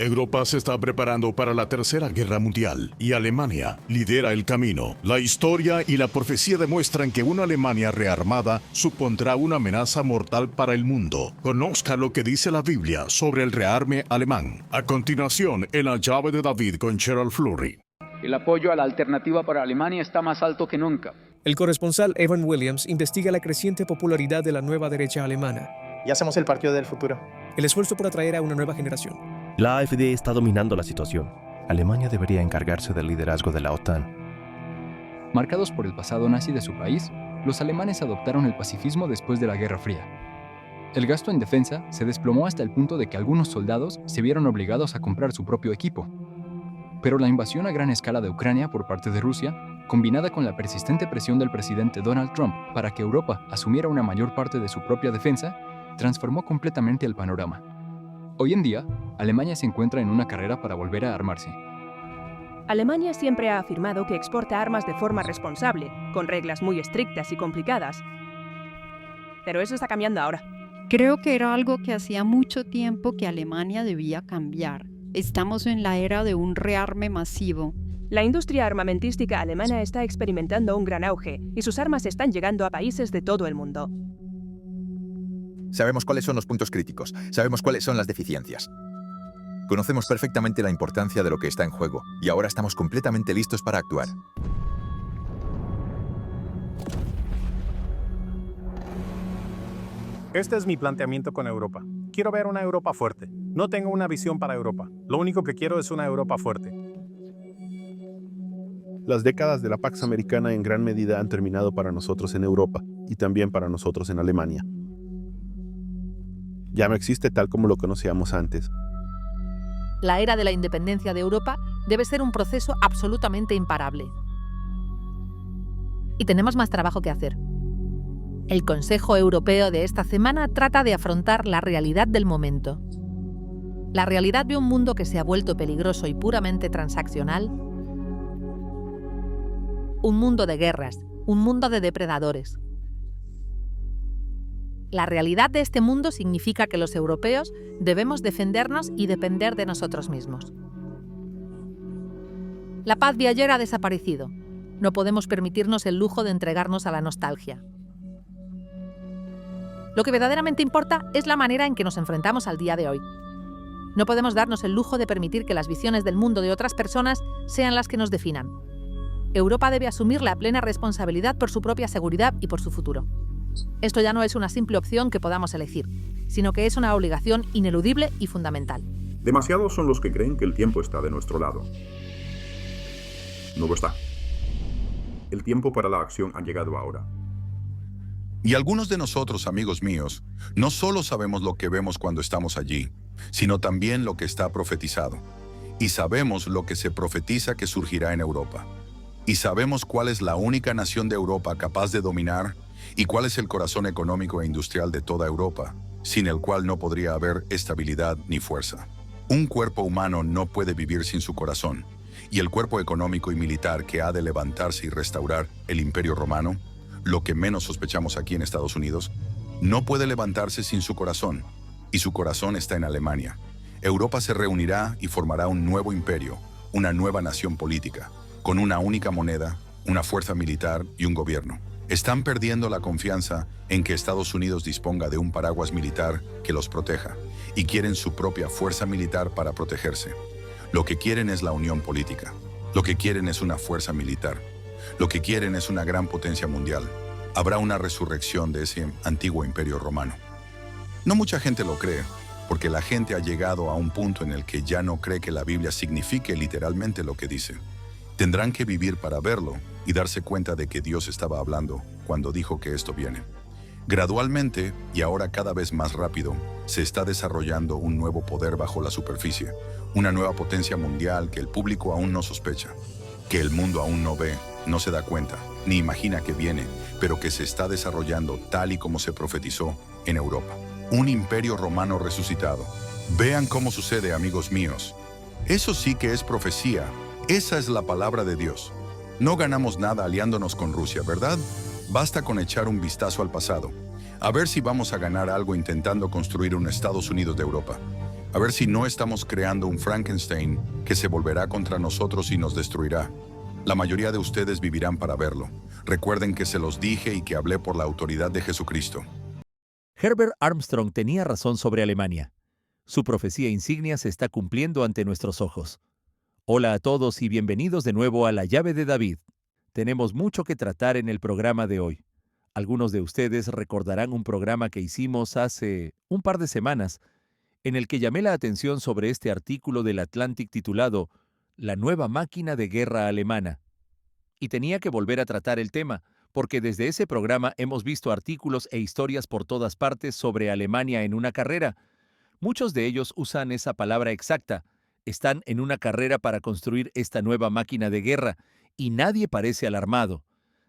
Europa se está preparando para la Tercera Guerra Mundial y Alemania lidera el camino. La historia y la profecía demuestran que una Alemania rearmada supondrá una amenaza mortal para el mundo. Conozca lo que dice la Biblia sobre el rearme alemán. A continuación, en La Llave de David con Gerald Flurry. El apoyo a la alternativa para Alemania está más alto que nunca. El corresponsal Evan Williams investiga la creciente popularidad de la nueva derecha alemana. Ya somos el partido del futuro. El esfuerzo por atraer a una nueva generación. La AfD está dominando la situación. Alemania debería encargarse del liderazgo de la OTAN. Marcados por el pasado nazi de su país, los alemanes adoptaron el pacifismo después de la Guerra Fría. El gasto en defensa se desplomó hasta el punto de que algunos soldados se vieron obligados a comprar su propio equipo. Pero la invasión a gran escala de Ucrania por parte de Rusia, combinada con la persistente presión del presidente Donald Trump para que Europa asumiera una mayor parte de su propia defensa, transformó completamente el panorama. Hoy en día, Alemania se encuentra en una carrera para volver a armarse. Alemania siempre ha afirmado que exporta armas de forma responsable, con reglas muy estrictas y complicadas. Pero eso está cambiando ahora. Creo que era algo que hacía mucho tiempo que Alemania debía cambiar. Estamos en la era de un rearme masivo. La industria armamentística alemana está experimentando un gran auge y sus armas están llegando a países de todo el mundo. Sabemos cuáles son los puntos críticos, sabemos cuáles son las deficiencias. Conocemos perfectamente la importancia de lo que está en juego y ahora estamos completamente listos para actuar. Este es mi planteamiento con Europa. Quiero ver una Europa fuerte. No tengo una visión para Europa. Lo único que quiero es una Europa fuerte. Las décadas de la Pax Americana en gran medida han terminado para nosotros en Europa y también para nosotros en Alemania. Ya no existe tal como lo conocíamos antes. La era de la independencia de Europa debe ser un proceso absolutamente imparable. Y tenemos más trabajo que hacer. El Consejo Europeo de esta semana trata de afrontar la realidad del momento. La realidad de un mundo que se ha vuelto peligroso y puramente transaccional. Un mundo de guerras, un mundo de depredadores. La realidad de este mundo significa que los europeos debemos defendernos y depender de nosotros mismos. La paz de ayer ha desaparecido. No podemos permitirnos el lujo de entregarnos a la nostalgia. Lo que verdaderamente importa es la manera en que nos enfrentamos al día de hoy. No podemos darnos el lujo de permitir que las visiones del mundo de otras personas sean las que nos definan. Europa debe asumir la plena responsabilidad por su propia seguridad y por su futuro. Esto ya no es una simple opción que podamos elegir, sino que es una obligación ineludible y fundamental. Demasiados son los que creen que el tiempo está de nuestro lado. No lo está. El tiempo para la acción ha llegado ahora. Y algunos de nosotros, amigos míos, no solo sabemos lo que vemos cuando estamos allí, sino también lo que está profetizado. Y sabemos lo que se profetiza que surgirá en Europa. Y sabemos cuál es la única nación de Europa capaz de dominar y cuál es el corazón económico e industrial de toda Europa, sin el cual no podría haber estabilidad ni fuerza. Un cuerpo humano no puede vivir sin su corazón, y el cuerpo económico y militar que ha de levantarse y restaurar el Imperio Romano, lo que menos sospechamos aquí en Estados Unidos, no puede levantarse sin su corazón, y su corazón está en Alemania. Europa se reunirá y formará un nuevo imperio, una nueva nación política, con una única moneda, una fuerza militar y un gobierno. Están perdiendo la confianza en que Estados Unidos disponga de un paraguas militar que los proteja, y quieren su propia fuerza militar para protegerse. Lo que quieren es la unión política. Lo que quieren es una fuerza militar. Lo que quieren es una gran potencia mundial. Habrá una resurrección de ese antiguo imperio romano. No mucha gente lo cree, porque la gente ha llegado a un punto en el que ya no cree que la Biblia signifique literalmente lo que dice. Tendrán que vivir para verlo y darse cuenta de que Dios estaba hablando cuando dijo que esto viene. Gradualmente, y ahora cada vez más rápido, se está desarrollando un nuevo poder bajo la superficie, una nueva potencia mundial que el público aún no sospecha, que el mundo aún no ve, no se da cuenta, ni imagina que viene, pero que se está desarrollando tal y como se profetizó en Europa. Un imperio romano resucitado. Vean cómo sucede, amigos míos. Eso sí que es profecía. Esa es la palabra de Dios. No ganamos nada aliándonos con Rusia, ¿verdad? Basta con echar un vistazo al pasado. A ver si vamos a ganar algo intentando construir un Estados Unidos de Europa. A ver si no estamos creando un Frankenstein que se volverá contra nosotros y nos destruirá. La mayoría de ustedes vivirán para verlo. Recuerden que se los dije y que hablé por la autoridad de Jesucristo. Herbert Armstrong tenía razón sobre Alemania. Su profecía insignia se está cumpliendo ante nuestros ojos. Hola a todos y bienvenidos de nuevo a La Llave de David. Tenemos mucho que tratar en el programa de hoy. Algunos de ustedes recordarán un programa que hicimos hace un par de semanas, en el que llamé la atención sobre este artículo del Atlantic titulado La nueva máquina de guerra alemana. Y tenía que volver a tratar el tema, porque desde ese programa hemos visto artículos e historias por todas partes sobre Alemania en una carrera. Muchos de ellos usan esa palabra exacta. Están en una carrera para construir esta nueva máquina de guerra, y nadie parece alarmado.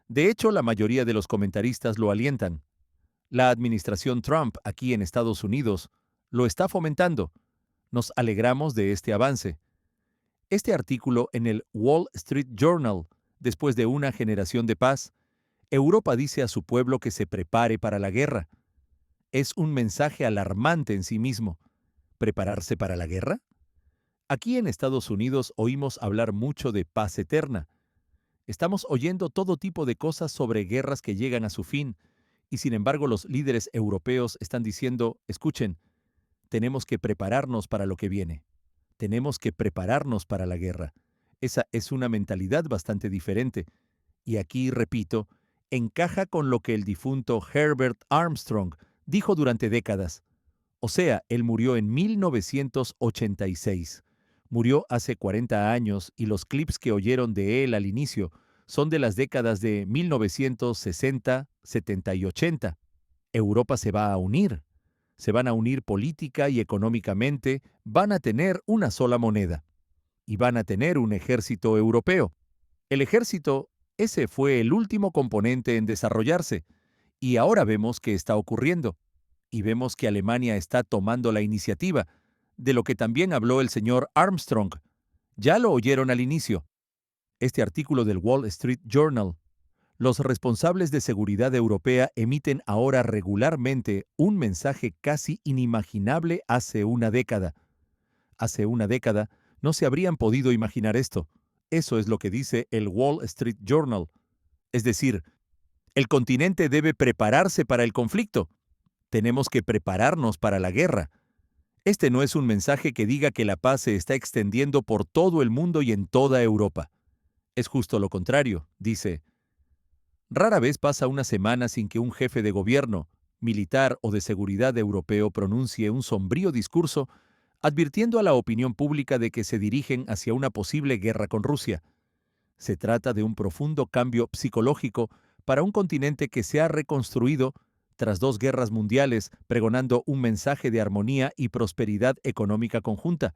De hecho, la mayoría de los comentaristas lo alientan. La administración Trump aquí en Estados Unidos lo está fomentando. Nos alegramos de este avance. Este artículo en el Wall Street Journal, después de una generación de paz, Europa dice a su pueblo que se prepare para la guerra. Es un mensaje alarmante en sí mismo. ¿Prepararse para la guerra? Aquí en Estados Unidos oímos hablar mucho de paz eterna. Estamos oyendo todo tipo de cosas sobre guerras que llegan a su fin, y sin embargo los líderes europeos están diciendo, escuchen, tenemos que prepararnos para lo que viene. Tenemos que prepararnos para la guerra. Esa es una mentalidad bastante diferente. Y aquí, repito, encaja con lo que el difunto Herbert Armstrong dijo durante décadas. O sea, él murió en 1986. Murió hace 40 años y los clips que oyeron de él al inicio son de las décadas de 1960, 70 y 80. Europa se va a unir. Se van a unir política y económicamente, van a tener una sola moneda. Y van a tener un ejército europeo. El ejército, ese fue el último componente en desarrollarse. Y ahora vemos que está ocurriendo. Y vemos que Alemania está tomando la iniciativa, de lo que también habló el señor Armstrong. Ya lo oyeron al inicio. Este artículo del Wall Street Journal. Los responsables de seguridad europea emiten ahora regularmente un mensaje casi inimaginable hace una década. Hace una década no se habrían podido imaginar esto. Eso es lo que dice el Wall Street Journal. Es decir, el continente debe prepararse para el conflicto. Tenemos que prepararnos para la guerra. Este no es un mensaje que diga que la paz se está extendiendo por todo el mundo y en toda Europa. Es justo lo contrario, dice. Rara vez pasa una semana sin que un jefe de gobierno, militar o de seguridad europeo pronuncie un sombrío discurso advirtiendo a la opinión pública de que se dirigen hacia una posible guerra con Rusia. Se trata de un profundo cambio psicológico para un continente que se ha reconstruido tras 2 guerras mundiales, pregonando un mensaje de armonía y prosperidad económica conjunta.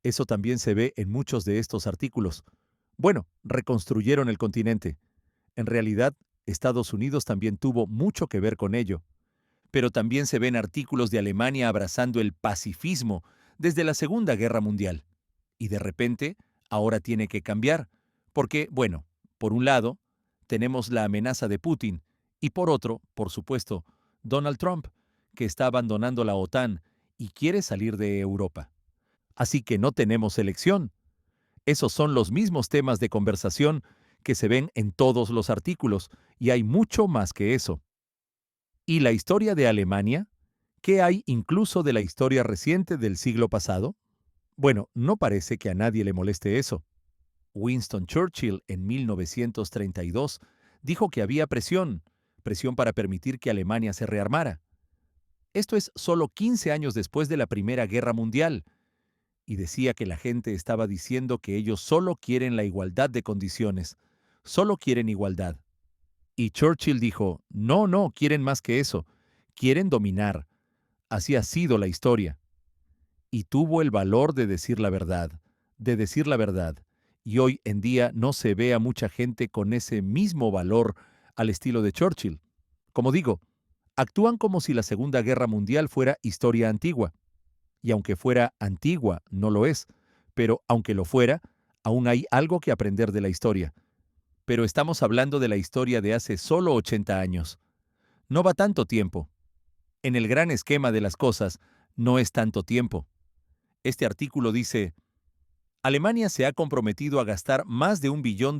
Eso también se ve en muchos de estos artículos. Bueno, reconstruyeron el continente. En realidad, Estados Unidos también tuvo mucho que ver con ello. Pero también se ven artículos de Alemania abrazando el pacifismo desde la Segunda Guerra Mundial. Y de repente, ahora tiene que cambiar. Porque, bueno, por un lado, tenemos la amenaza de Putin, y por otro, por supuesto, Donald Trump, que está abandonando la OTAN y quiere salir de Europa. Así que no tenemos elección. Esos son los mismos temas de conversación que se ven en todos los artículos, y hay mucho más que eso. ¿Y la historia de Alemania? ¿Qué hay incluso de la historia reciente del siglo pasado? Bueno, no parece que a nadie le moleste eso. Winston Churchill en 1932 dijo que había presión para permitir que Alemania se rearmara. Esto es solo 15 años después de la Primera Guerra Mundial, y decía que la gente estaba diciendo que ellos solo quieren la igualdad de condiciones, solo quieren igualdad. Y Churchill dijo, no, quieren más que eso, quieren dominar. Así ha sido la historia. Y tuvo el valor de decir la verdad, y hoy en día no se ve a mucha gente con ese mismo valor al estilo de Churchill. Como digo, actúan como si la Segunda Guerra Mundial fuera historia antigua. Y aunque fuera antigua, no lo es, pero aunque lo fuera, aún hay algo que aprender de la historia. Pero estamos hablando de la historia de hace solo 80 años. No va tanto tiempo. En el gran esquema de las cosas, no es tanto tiempo. Este artículo dice: Alemania se ha comprometido a gastar más de $1 billón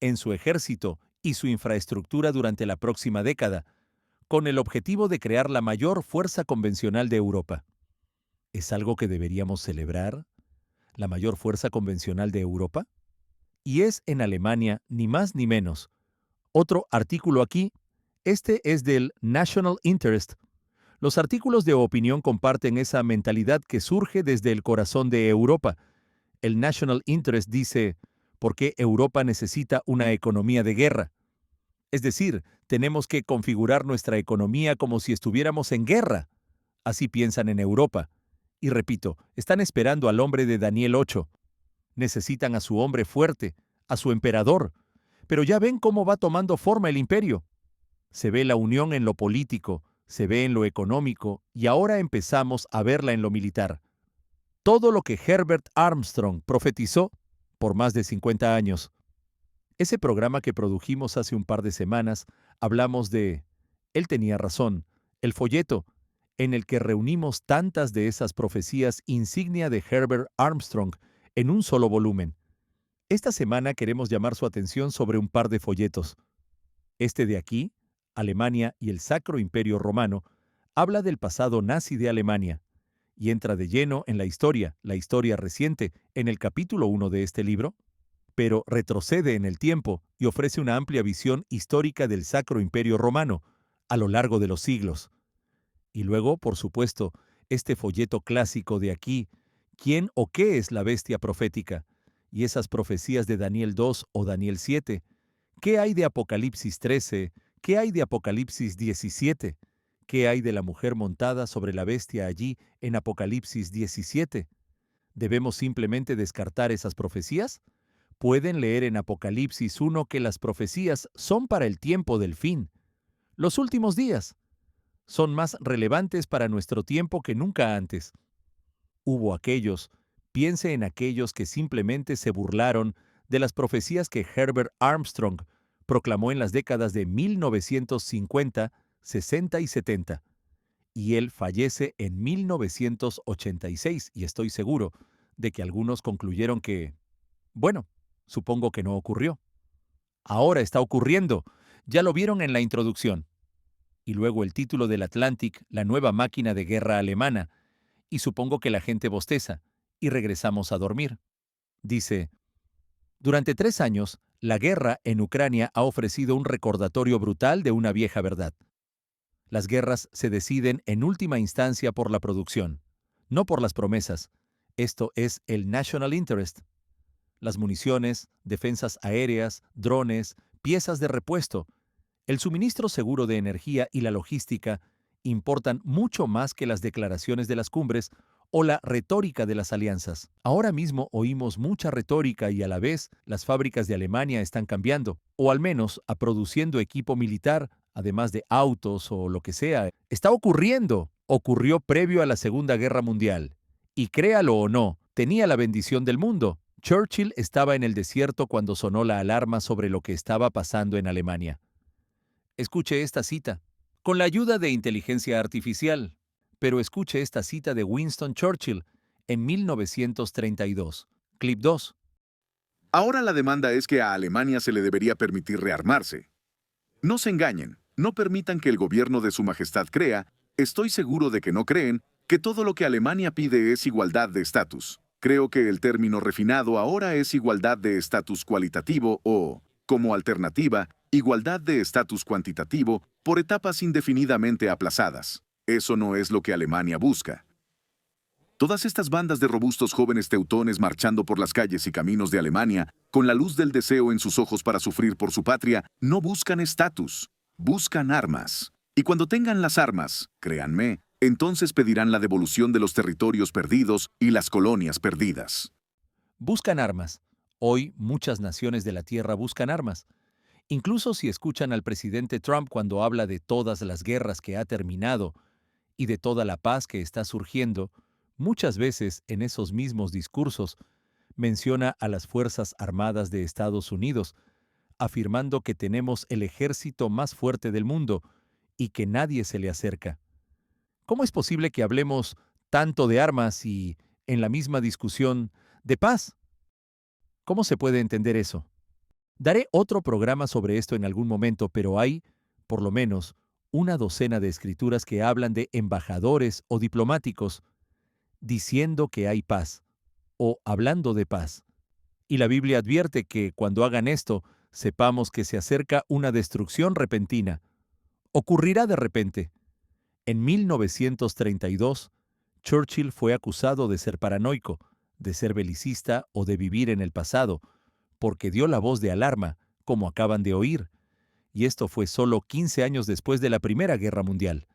en su ejército y su infraestructura durante la próxima década, con el objetivo de crear la mayor fuerza convencional de Europa. ¿Es algo que deberíamos celebrar? ¿La mayor fuerza convencional de Europa? Y es en Alemania, ni más ni menos. Otro artículo aquí, este es del National Interest. Los artículos de opinión comparten esa mentalidad que surge desde el corazón de Europa. El National Interest dice: ¿por qué Europa necesita una economía de guerra? Es decir, tenemos que configurar nuestra economía como si estuviéramos en guerra. Así piensan en Europa. Y repito, están esperando al hombre de Daniel 8. Necesitan a su hombre fuerte, a su emperador. Pero ya ven cómo va tomando forma el imperio. Se ve la unión en lo político, se ve en lo económico, y ahora empezamos a verla en lo militar. Todo lo que Herbert Armstrong profetizó por más de 50 años. Ese programa que produjimos hace un par de semanas, hablamos de, él tenía razón, el folleto, en el que reunimos tantas de esas profecías insignia de Herbert Armstrong en un solo volumen. Esta semana queremos llamar su atención sobre un par de folletos. Este de aquí, Alemania y el Sacro Imperio Romano, habla del pasado nazi de Alemania y entra de lleno en la historia reciente, en el capítulo 1 de este libro, pero retrocede en el tiempo y ofrece una amplia visión histórica del Sacro Imperio Romano a lo largo de los siglos. Y luego, por supuesto, este folleto clásico de aquí, ¿quién o qué es la bestia profética? Y esas profecías de Daniel 2 o Daniel 7. ¿Qué hay de Apocalipsis 13? ¿Qué hay de Apocalipsis 17? ¿Qué hay de la mujer montada sobre la bestia allí en Apocalipsis 17? ¿Debemos simplemente descartar esas profecías? Pueden leer en Apocalipsis 1 que las profecías son para el tiempo del fin. Los últimos días son más relevantes para nuestro tiempo que nunca antes. Hubo aquellos, piense en aquellos que simplemente se burlaron de las profecías que Herbert Armstrong proclamó en las décadas de 1950, 60 y 70. Y él fallece en 1986, y estoy seguro de que algunos concluyeron que, bueno, supongo que no ocurrió. Ahora está ocurriendo. Ya lo vieron en la introducción. Y luego el título del Atlantic, la nueva máquina de guerra alemana. Y supongo que la gente bosteza. Y regresamos a dormir. Dice: durante 3 años, la guerra en Ucrania ha ofrecido un recordatorio brutal de una vieja verdad. Las guerras se deciden en última instancia por la producción, no por las promesas. Esto es el National Interest. Las municiones, defensas aéreas, drones, piezas de repuesto, el suministro seguro de energía y la logística importan mucho más que las declaraciones de las cumbres o la retórica de las alianzas. Ahora mismo oímos mucha retórica y a la vez las fábricas de Alemania están cambiando, o al menos produciendo equipo militar, además de autos o lo que sea. Está ocurriendo. Ocurrió previo a la Segunda Guerra Mundial. Y créalo o no, tenía la bendición del mundo. Churchill estaba en el desierto cuando sonó la alarma sobre lo que estaba pasando en Alemania. Escuche esta cita. Con la ayuda de inteligencia artificial. Pero escuche esta cita de Winston Churchill en 1932. Clip 2. Ahora la demanda es que a Alemania se le debería permitir rearmarse. No se engañen, no permitan que el gobierno de Su Majestad crea, estoy seguro de que no creen, que todo lo que Alemania pide es igualdad de estatus. Creo que el término refinado ahora es igualdad de estatus cualitativo o, como alternativa, igualdad de estatus cuantitativo por etapas indefinidamente aplazadas. Eso no es lo que Alemania busca. Todas estas bandas de robustos jóvenes teutones marchando por las calles y caminos de Alemania, con la luz del deseo en sus ojos para sufrir por su patria, no buscan estatus, buscan armas. Y cuando tengan las armas, créanme, entonces pedirán la devolución de los territorios perdidos y las colonias perdidas. Buscan armas. Hoy muchas naciones de la Tierra buscan armas. Incluso si escuchan al presidente Trump cuando habla de todas las guerras que ha terminado y de toda la paz que está surgiendo, muchas veces en esos mismos discursos menciona a las Fuerzas Armadas de Estados Unidos, afirmando que tenemos el ejército más fuerte del mundo y que nadie se le acerca. ¿Cómo es posible que hablemos tanto de armas y en la misma discusión de paz. ¿Cómo se puede entender eso? Daré otro programa sobre esto en algún momento, pero hay, por lo menos, una docena de escrituras que hablan de embajadores o diplomáticos diciendo que hay paz o hablando de paz. Y la Biblia advierte que cuando hagan esto, sepamos que se acerca una destrucción repentina. Ocurrirá de repente. En 1932, Churchill fue acusado de ser paranoico, de ser belicista o de vivir en el pasado, porque dio la voz de alarma, como acaban de oír. Y esto fue solo 15 años después de la Primera Guerra Mundial.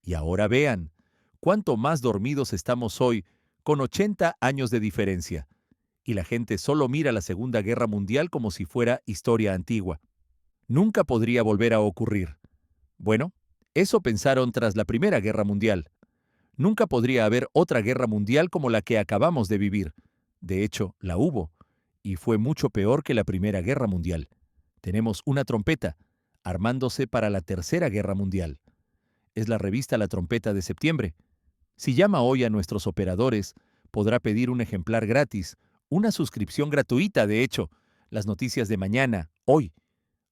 Y ahora vean, cuánto más dormidos estamos hoy, con 80 años de diferencia. Y la gente solo mira la Segunda Guerra Mundial como si fuera historia antigua. Nunca podría volver a ocurrir. Bueno, eso pensaron tras la Primera Guerra Mundial. Nunca podría haber otra guerra mundial como la que acabamos de vivir. De hecho, la hubo, y fue mucho peor que la Primera Guerra Mundial. Tenemos una trompeta, armándose para la Tercera Guerra Mundial. Es la revista La Trompeta de septiembre. Si llama hoy a nuestros operadores, podrá pedir un ejemplar gratis, una suscripción gratuita, de hecho, las noticias de mañana, hoy,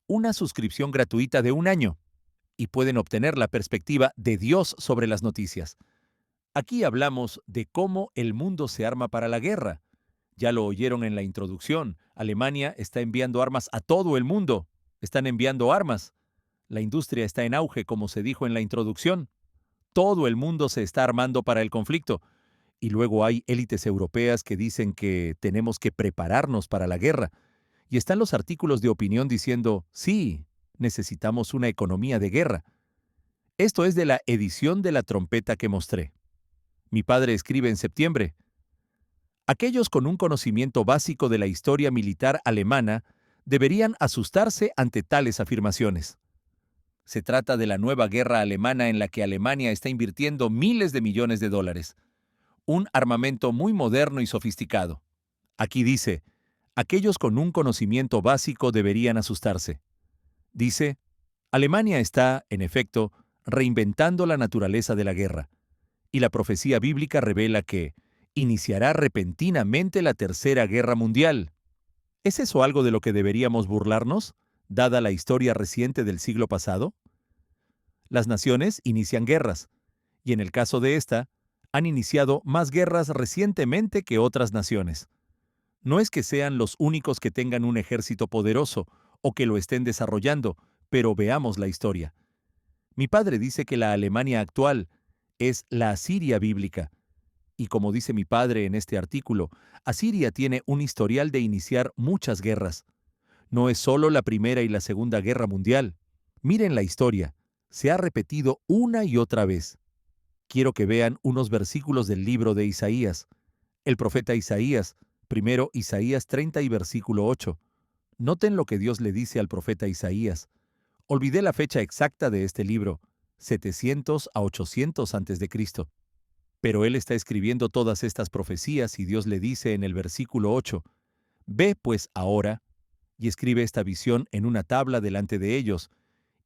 una suscripción gratuita de 1 año, y pueden obtener la perspectiva de Dios sobre las noticias. Aquí hablamos de cómo el mundo se arma para la guerra. Ya lo oyeron en la introducción. Alemania está enviando armas a todo el mundo. Están enviando armas. La industria está en auge, como se dijo en la introducción. Todo el mundo se está armando para el conflicto. Y luego hay élites europeas que dicen que tenemos que prepararnos para la guerra. Y están los artículos de opinión diciendo, sí, necesitamos una economía de guerra. Esto es de la edición de La Trompeta que mostré. Mi padre escribe en septiembre: aquellos con un conocimiento básico de la historia militar alemana deberían asustarse ante tales afirmaciones. Se trata de la nueva guerra alemana en la que Alemania está invirtiendo miles de millones de dólares. Un armamento muy moderno y sofisticado. Aquí dice, aquellos con un conocimiento básico deberían asustarse. Dice, Alemania está, en efecto, reinventando la naturaleza de la guerra. Y la profecía bíblica revela que iniciará repentinamente la Tercera Guerra Mundial. ¿Es eso algo de lo que deberíamos burlarnos, dada la historia reciente del siglo pasado? Las naciones inician guerras, y en el caso de esta, han iniciado más guerras recientemente que otras naciones. No es que sean los únicos que tengan un ejército poderoso o que lo estén desarrollando, pero veamos la historia. Mi padre dice que la Alemania actual es la Asiria bíblica. Y como dice mi padre en este artículo, Asiria tiene un historial de iniciar muchas guerras. No es solo la Primera y la Segunda Guerra Mundial. Miren la historia. Se ha repetido una y otra vez. Quiero que vean unos versículos del libro de Isaías. El profeta Isaías, primero Isaías 30 y versículo 8. Noten lo que Dios le dice al profeta Isaías. Olvidé la fecha exacta de este libro, 700 a 800 a.C. Pero él está escribiendo todas estas profecías y Dios le dice en el versículo 8, «Ve pues ahora, y escribe esta visión en una tabla delante de ellos,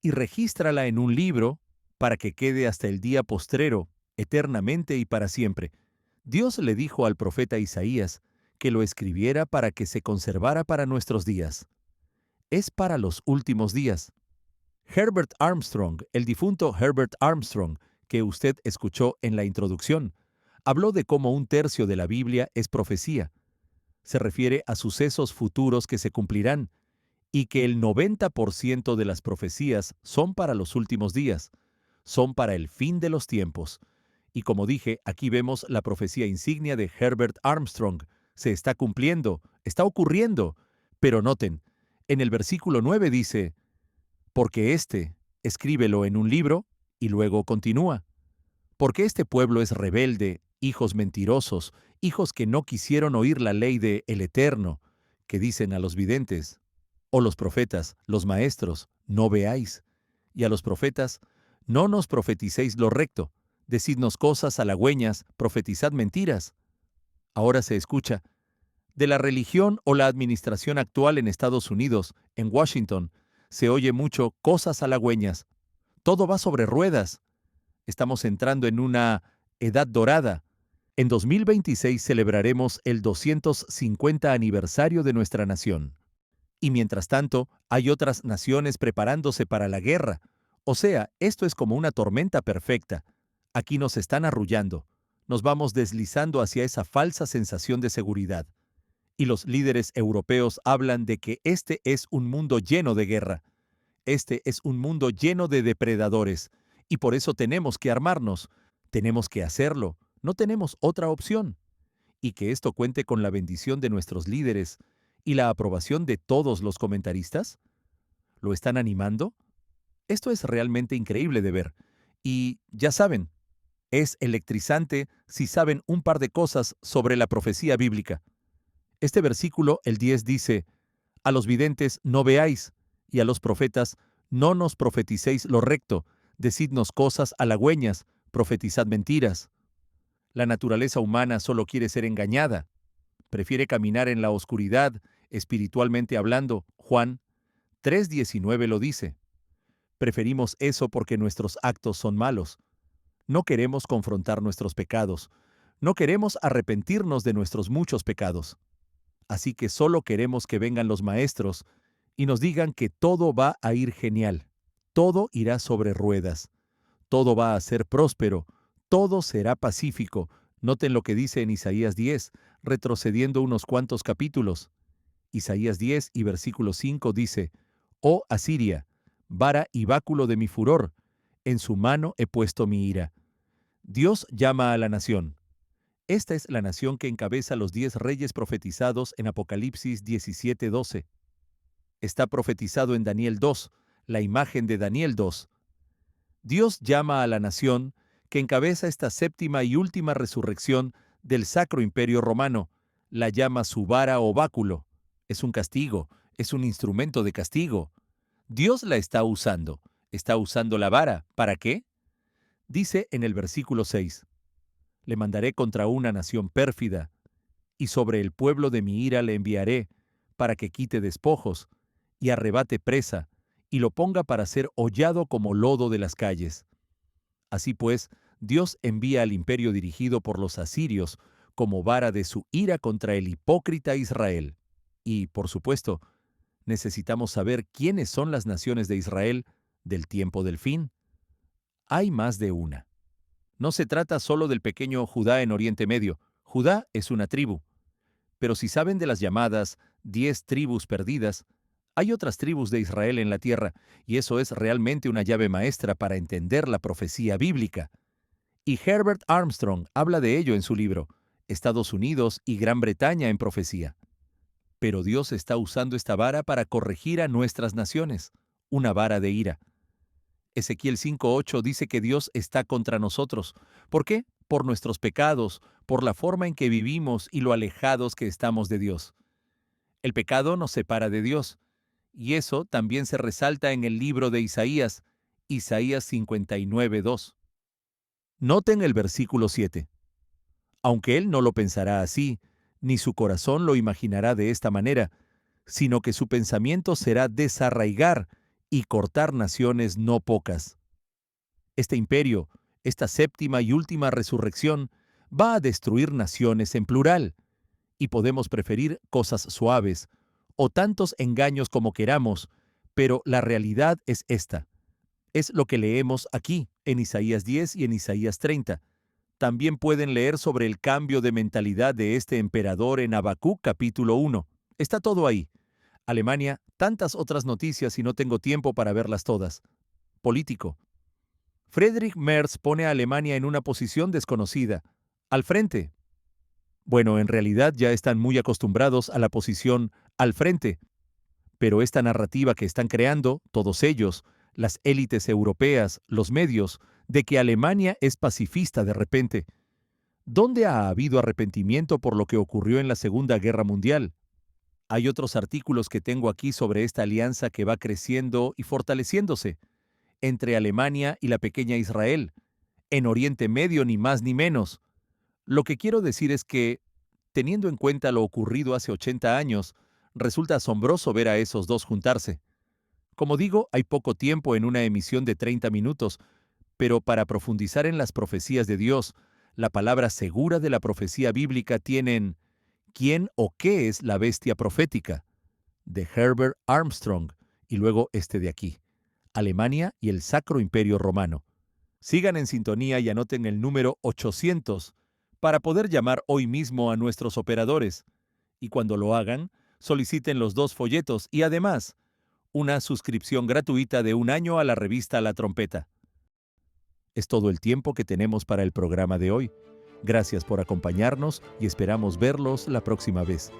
y regístrala en un libro para que quede hasta el día postrero, eternamente y para siempre». Dios le dijo al profeta Isaías que lo escribiera para que se conservara para nuestros días. Es para los últimos días. Herbert Armstrong, el difunto Herbert Armstrong, que usted escuchó en la introducción, habló de cómo 1/3 de la Biblia es profecía. Se refiere a sucesos futuros que se cumplirán, y que el 90% de las profecías son para los últimos días, son para el fin de los tiempos. Y como dije, aquí vemos la profecía insignia de Herbert Armstrong. Se está cumpliendo, está ocurriendo. Pero noten, en el versículo 9 dice, «Porque escríbelo en un libro», y luego continúa, «Porque este pueblo es rebelde, hijos mentirosos, hijos que no quisieron oír la ley de el Eterno», que dicen a los videntes, o los profetas, los maestros, «No veáis», y a los profetas, «No nos profeticéis lo recto, decidnos cosas halagüeñas, profetizad mentiras». Ahora se escucha, de la religión o la administración actual en Estados Unidos, en Washington, se oye mucho cosas halagüeñas. Todo va sobre ruedas. Estamos entrando en una edad dorada. En 2026 celebraremos el 250 aniversario de nuestra nación. Y mientras tanto, hay otras naciones preparándose para la guerra. O sea, esto es como una tormenta perfecta. Aquí nos están arrullando. Nos vamos deslizando hacia esa falsa sensación de seguridad. Y los líderes europeos hablan de que este es un mundo lleno de guerra. Este es un mundo lleno de depredadores. Y por eso tenemos que armarnos. Tenemos que hacerlo. No tenemos otra opción. Y que esto cuente con la bendición de nuestros líderes y la aprobación de todos los comentaristas. ¿Lo están animando? Esto es realmente increíble de ver. Y ya saben, es electrizante si saben un par de cosas sobre la profecía bíblica. Este versículo, el 10, dice: a los videntes no veáis, y a los profetas no nos profeticéis lo recto, decidnos cosas halagüeñas, profetizad mentiras. La naturaleza humana solo quiere ser engañada. Prefiere caminar en la oscuridad, espiritualmente hablando. Juan 3:19 lo dice. Preferimos eso porque nuestros actos son malos. No queremos confrontar nuestros pecados. No queremos arrepentirnos de nuestros muchos pecados. Así que solo queremos que vengan los maestros y nos digan que todo va a ir genial. Todo irá sobre ruedas. Todo va a ser próspero. Todo será pacífico. Noten lo que dice en Isaías 10, retrocediendo unos cuantos capítulos. Isaías 10 y versículo 5 dice: «Oh Asiria, vara y báculo de mi furor, en su mano he puesto mi ira». Dios llama a la nación. Esta es la nación que encabeza los 10 reyes profetizados en Apocalipsis 17:12. Está profetizado en Daniel 2, la imagen de Daniel 2. Dios llama a la nación que encabeza esta séptima y última resurrección del Sacro Imperio Romano. La llama su vara o báculo. Es un castigo, es un instrumento de castigo. Dios la está usando. Está usando la vara. ¿Para qué? Dice en el versículo 6: «Le mandaré contra una nación pérfida, y sobre el pueblo de mi ira le enviaré, para que quite despojos, y arrebate presa, y lo ponga para ser hollado como lodo de las calles». Así pues, Dios envía al imperio dirigido por los asirios como vara de su ira contra el hipócrita Israel. Y, por supuesto, necesitamos saber quiénes son las naciones de Israel del tiempo del fin. Hay más de una. No se trata solo del pequeño Judá en Oriente Medio. Judá es una tribu. Pero si saben de las llamadas 10 tribus perdidas, hay otras tribus de Israel en la tierra, y eso es realmente una llave maestra para entender la profecía bíblica. Y Herbert Armstrong habla de ello en su libro, Estados Unidos y Gran Bretaña en profecía. Pero Dios está usando esta vara para corregir a nuestras naciones, una vara de ira. Ezequiel 5:8 dice que Dios está contra nosotros. ¿Por qué? Por nuestros pecados, por la forma en que vivimos y lo alejados que estamos de Dios. El pecado nos separa de Dios, y eso también se resalta en el libro de Isaías, Isaías 59:2. Noten el versículo 7. «Aunque él no lo pensará así, ni su corazón lo imaginará de esta manera, sino que su pensamiento será desarraigar y cortar naciones no pocas». Este imperio, esta séptima y última resurrección, va a destruir naciones en plural, y podemos preferir cosas suaves, o tantos engaños como queramos, pero la realidad es esta. Es lo que leemos aquí, en Isaías 10 y en Isaías 30. También pueden leer sobre el cambio de mentalidad de este emperador en Habacuc capítulo 1. Está todo ahí. Alemania, tantas otras noticias y no tengo tiempo para verlas todas. Político. Friedrich Merz pone a Alemania en una posición desconocida. Al frente. Bueno, en realidad ya están muy acostumbrados a la posición al frente. Pero esta narrativa que están creando, todos ellos, las élites europeas, los medios, de que Alemania es pacifista de repente. ¿Dónde ha habido arrepentimiento por lo que ocurrió en la Segunda Guerra Mundial? Hay otros artículos que tengo aquí sobre esta alianza que va creciendo y fortaleciéndose entre Alemania y la pequeña Israel, en Oriente Medio ni más ni menos. Lo que quiero decir es que, teniendo en cuenta lo ocurrido hace 80 años, resulta asombroso ver a esos dos juntarse. Como digo, hay poco tiempo en una emisión de 30 minutos, pero para profundizar en las profecías de Dios, la palabra segura de la profecía bíblica tienen ¿Quién o qué es la bestia profética? De Herbert Armstrong, y luego este de aquí, Alemania y el Sacro Imperio Romano. Sigan en sintonía y anoten el número 800 para poder llamar hoy mismo a nuestros operadores. Y cuando lo hagan, soliciten los 2 folletos y además una suscripción gratuita de 1 año a la revista La Trompeta. Es todo el tiempo que tenemos para el programa de hoy. Gracias por acompañarnos y esperamos verlos la próxima vez.